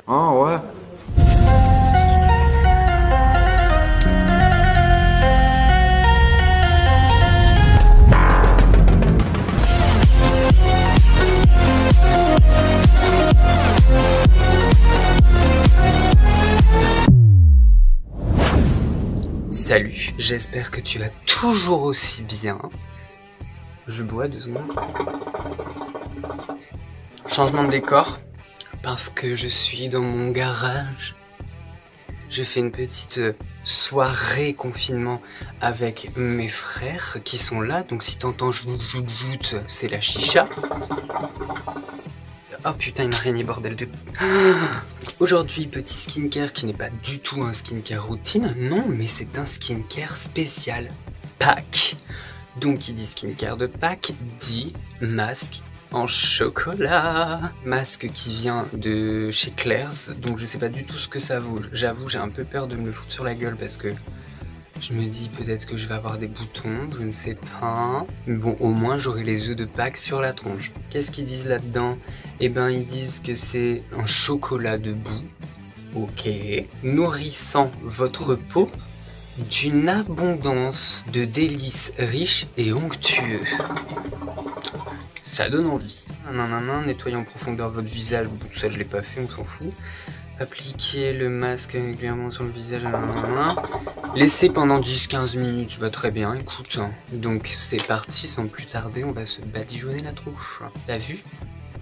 Ah ouais. Salut, j'espère que tu vas toujours aussi bien. Je bois 2 secondes. Changement de décor, parce que je suis dans mon garage. Je fais une petite soirée confinement avec mes frères qui sont là. Donc si t'entends jout, c'est la chicha. Oh putain, une araignée, bordel de... Aujourd'hui, petit skincare qui n'est pas du tout un skincare routine, non, mais c'est un skincare spécial. Pâques. Donc qui dit skincare de Pâques, dit masque en chocolat. Masque qui vient de chez Claire's, donc je sais pas du tout ce que ça vaut. J'avoue, j'ai un peu peur de me le foutre sur la gueule parce que je me dis peut-être que je vais avoir des boutons, je ne sais pas. Mais bon, au moins j'aurai les œufs de Pâques sur la tronche. Qu'est-ce qu'ils disent là-dedans? Eh ben, ils disent que c'est un chocolat de boue, ok, nourrissant votre peau d'une abondance de délices riches et onctueux. Ça donne envie. Nanana, nettoyez en profondeur votre visage, tout ça je l'ai pas fait, on s'en fout. Appliquez le masque régulièrement sur le visage, nanana. Laissez pendant 10-15 minutes, va très bien, écoute. Donc c'est parti, sans plus tarder, on va se badigeonner la tronche. T'as vu?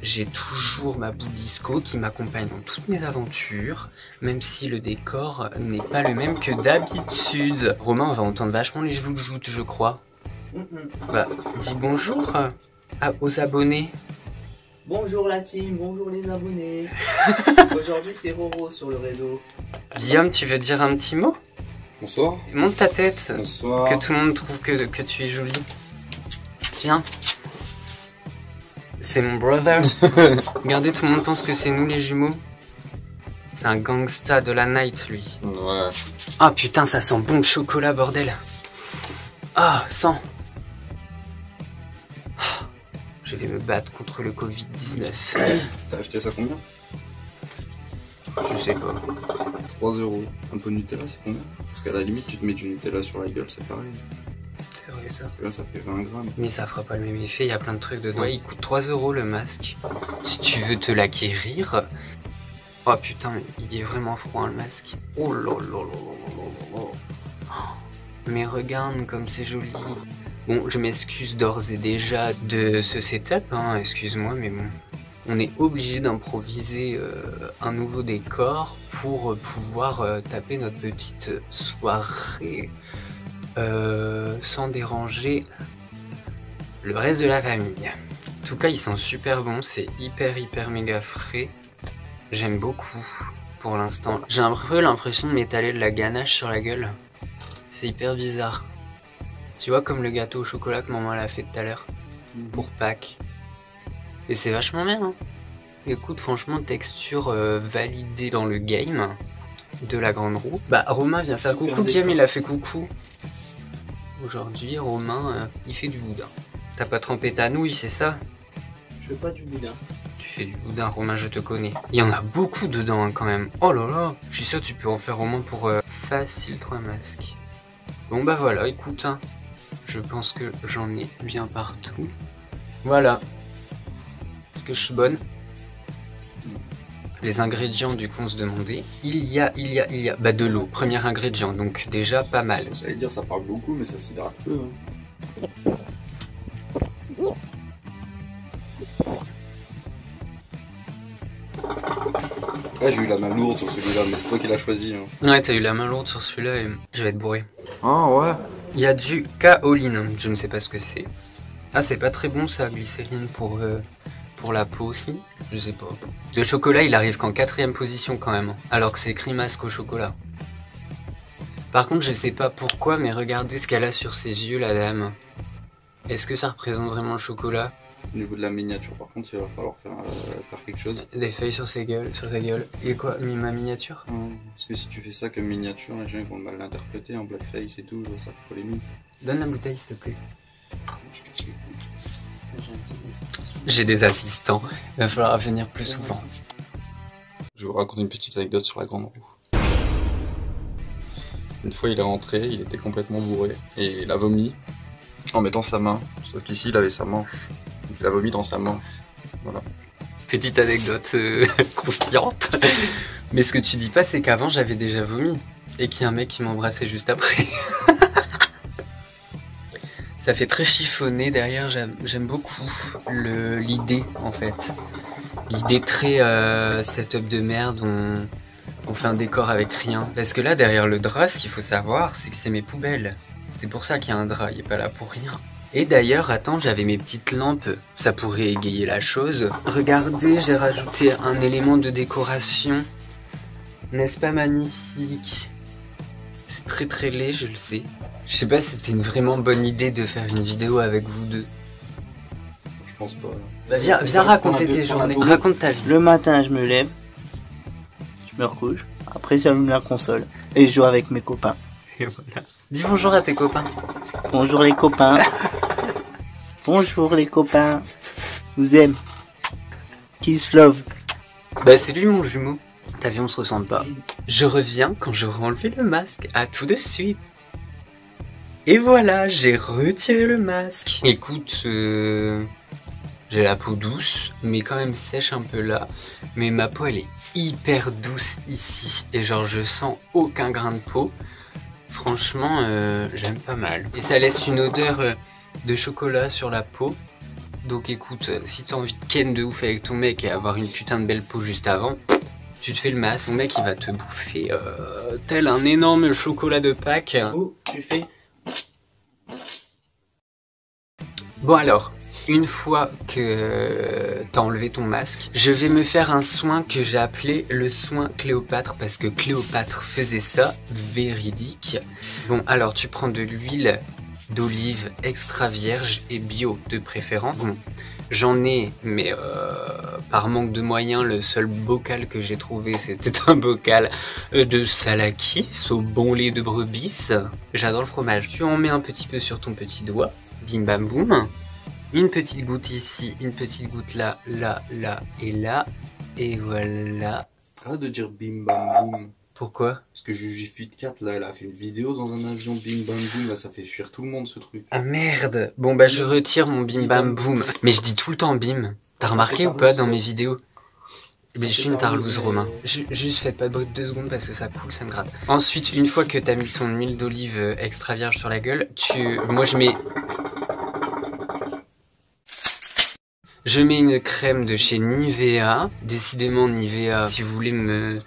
J'ai toujours ma boule disco qui m'accompagne dans toutes mes aventures, même si le décor n'est pas le même que d'habitude. Romain, on va entendre vachement les joutes, je crois. Bah, dis bonjour aux abonnés. Bonjour la team, bonjour les abonnés. Aujourd'hui c'est Roro sur le réseau. Guillaume, tu veux dire un petit mot? Bonsoir. Monte ta tête. Bonsoir. Que tout le monde trouve que tu es jolie. Viens. C'est mon brother. Regardez, tout le monde pense que c'est nous les jumeaux. C'est un gangsta de la night, lui. Ouais. Ah putain, ça sent bon le chocolat, bordel. Ah, sent. Je vais me battre contre le Covid-19. T'as acheté ça combien? Je sais pas. 3 €. Un peu de Nutella, c'est combien? Parce qu'à la limite, tu te mets du Nutella sur la gueule, c'est pareil. C'est vrai ça. Et là, ça fait 20 grammes. Mais ça fera pas le même effet, il y a plein de trucs dedans. Ouais, il coûte 3 € le masque. Si tu veux te l'acquérir. Oh putain, mais il est vraiment froid le masque. Oh là là là là là là. Mais regarde comme c'est joli. Bon, je m'excuse d'ores et déjà de ce setup, hein, excuse-moi, mais bon. On est obligé d'improviser un nouveau décor pour pouvoir taper notre petite soirée sans déranger le reste de la famille. En tout cas, ils sont super bons, c'est hyper méga frais. J'aime beaucoup pour l'instant. J'ai un peu l'impression de m'étaler de la ganache sur la gueule. C'est hyper bizarre. Tu vois, comme le gâteau au chocolat que maman l'a fait tout à l'heure pour Pâques. Et c'est vachement bien, hein. Écoute, franchement, texture validée dans le game de la grande roue. Bah, Romain vient faire coucou. Guillaume, il a fait coucou. Aujourd'hui, Romain, il fait du boudin. T'as pas trempé ta nouille, c'est ça? Je fais pas du boudin. Tu fais du boudin, Romain, je te connais. Il y en a beaucoup dedans, hein, quand même. Oh là là, je suis sûr que tu peux en faire au moins pour facile 3 masques. Bon bah voilà, écoute, hein, je pense que j'en ai bien partout. Voilà. Est-ce que je suis bonne? Les ingrédients du coup on se demandait. Il y a bah de l'eau, premier ingrédient, donc déjà pas mal. J'allais dire, ça parle beaucoup, mais ça s'hydrate peu. Hein. Ouais, j'ai eu la main lourde sur celui-là, mais c'est toi qui l'as choisi. Hein. Ouais, t'as eu la main lourde sur celui-là et je vais être bourré. Ah ouais. Il y a du kaoline, je ne sais pas ce que c'est. Ah, c'est pas très bon ça, glycérine pour la peau aussi. Je sais pas. Le chocolat, il arrive qu'en 4ème position quand même, alors que c'est écrit masque au chocolat. Par contre, je sais pas pourquoi, mais regardez ce qu'elle a sur ses yeux, la dame. Est-ce que ça représente vraiment le chocolat? Au niveau de la miniature, par contre, il va falloir faire quelque chose. Des feuilles sur sa gueule. Et quoi, ma miniature? Parce que si tu fais ça comme miniature, les gens ils vont mal l'interpréter en blackface et tout, ça fait polémique. Donne la bouteille, s'il te plaît. J'ai des assistants, il va falloir venir plus souvent. Je vais vous raconter une petite anecdote sur la grande roue. Une fois il est rentré, il était complètement bourré et il a vomi en mettant sa main. Sauf qu'ici il avait sa manche. Donc il a vomi dans sa manche. Voilà. Petite anecdote croustillante. Mais ce que tu dis pas, c'est qu'avant j'avais déjà vomi. Et qu'il y a un mec qui m'embrassait juste après. Ça fait très chiffonné derrière, j'aime beaucoup l'idée en fait. L'idée très setup de merde, on fait un décor avec rien. Parce que là derrière le drap, ce qu'il faut savoir, c'est que c'est mes poubelles. C'est pour ça qu'il y a un drap, il est pas là pour rien. Et d'ailleurs, attends, j'avais mes petites lampes, ça pourrait égayer la chose. Regardez, j'ai rajouté un élément de décoration. N'est-ce pas magnifique? C'est très très laid, je le sais. Je sais pas si c'était une vraiment bonne idée de faire une vidéo avec vous deux. Je pense pas. Bah viens raconter tes journées, raconte ta vie. Le matin, je me lève, je me recouche, après j'allume la console et je joue avec mes copains. Et voilà. Dis bonjour à tes copains. Bonjour les copains. Bonjour les copains. Je vous aime. Kiss love. Bah c'est lui mon jumeau. T'as vu, on se ressemble pas. Je reviens quand j'aurai enlevé le masque. À tout de suite. Et voilà, j'ai retiré le masque. Écoute, j'ai la peau douce, mais quand même sèche un peu là. Mais ma peau, elle est hyper douce ici. Et genre, je sens aucun grain de peau. Franchement, j'aime pas mal. Et ça laisse une odeur de chocolat sur la peau. Donc écoute, si t'as envie de ken de ouf avec ton mec et avoir une putain de belle peau juste avant, tu te fais le masque. Ton mec, il va te bouffer tel un énorme chocolat de Pâques. Oh, tu fais. Bon alors, une fois que t'as enlevé ton masque, je vais me faire un soin que j'ai appelé le soin Cléopâtre, parce que Cléopâtre faisait ça, véridique. Bon alors, tu prends de l'huile d'olive extra vierge et bio de préférence. Bon, j'en ai, mais par manque de moyens, le seul bocal que j'ai trouvé, c'était un bocal de salakis au bon lait de brebis. J'adore le fromage. Tu en mets un petit peu sur ton petit doigt. Bim bam boum. Une petite goutte ici, une petite goutte là, là, là et là. Et voilà. Arrête de dire bim bam boum. Pourquoi? Parce que Juju Fit 4 là, elle a fait une vidéo dans un avion bim bam boum, là ça fait fuir tout le monde ce truc. Ah merde. Bon bah je retire mon bim bam boum. Mais je dis tout le temps bim. T'as remarqué ou pas dans mes vidéos? Mais je suis une tarlouse, Romain. Juste faites pas de bruit de 2 secondes parce que ça coule, ça me gratte. Ensuite, une fois que t'as mis ton huile d'olive extra vierge sur la gueule, moi je mets une crème de chez Nivea. Décidément Nivea, si vous voulez me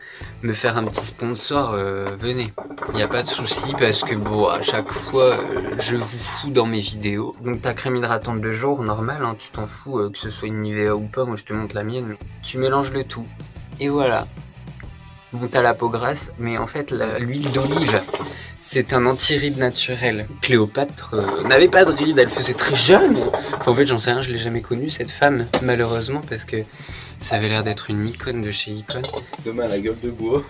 faire un petit sponsor, venez. Il n'y a pas de souci parce que bon, à chaque fois, je vous fous dans mes vidéos. Donc ta crème hydratante de jour, normal, hein, tu t'en fous que ce soit une Nivea ou pas, moi je te montre la mienne. Mais tu mélanges le tout. Et voilà. Bon, t'as la peau grasse, mais en fait, l'huile d'olive, c'est un anti-ride naturel. Cléopâtre n'avait pas de ride, elle faisait très jeune. Enfin, en fait, j'en sais rien, je l'ai jamais connue, cette femme, malheureusement, parce que ça avait l'air d'être une icône de chez Icône. Demain la gueule de bois.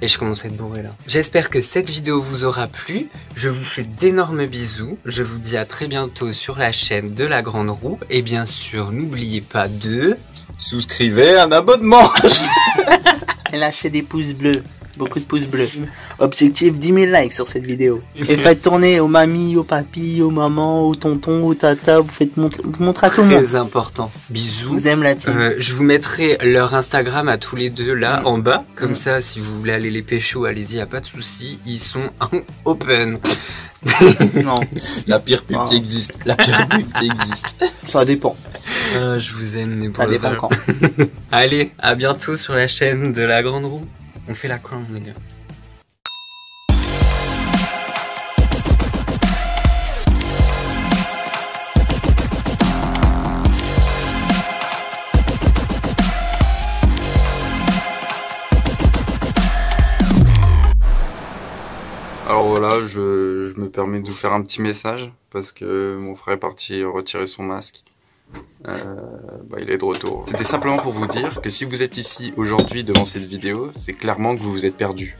Et je commence à être bourré là. J'espère que cette vidéo vous aura plu. Je vous fais d'énormes bisous. Je vous dis à très bientôt sur la chaîne de La Grande Roue. Et bien sûr, n'oubliez pas de... Souscrivez un abonnement. Et lâchez des pouces bleus. Beaucoup de pouces bleus. Objectif 10 000 likes sur cette vidéo. Et faites tourner aux mamies, aux papis, aux mamans, aux tontons, aux tatas. Vous montrez à tout le monde. Très important. Bisous. Vous aime la team. Je vous mettrai leur Instagram à tous les deux là en bas. Comme ça, si vous voulez aller les pécho, allez-y, y a pas de souci. Ils sont en open. Non. La pire pub qui existe. La pire pub qui existe. Ça dépend. Je vous aime, mes Ça dépend quand. Allez, à bientôt sur la chaîne de La Grande Roue. On fait la crown, les gars. Alors voilà, je me permets de vous faire un petit message parce que mon frère est parti retirer son masque. Il est de retour. C'était simplement pour vous dire que si vous êtes ici aujourd'hui devant cette vidéo, c'est clairement que vous vous êtes perdu.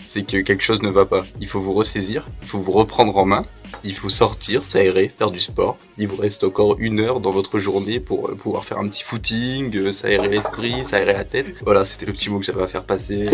C'est que quelque chose ne va pas. Il faut vous ressaisir, il faut vous reprendre en main Il faut sortir, s'aérer, faire du sport. Il vous reste encore 1 heure dans votre journée pour pouvoir faire un petit footing, s'aérer l'esprit, s'aérer la tête. Voilà, c'était le petit mot que j'avais à faire passer.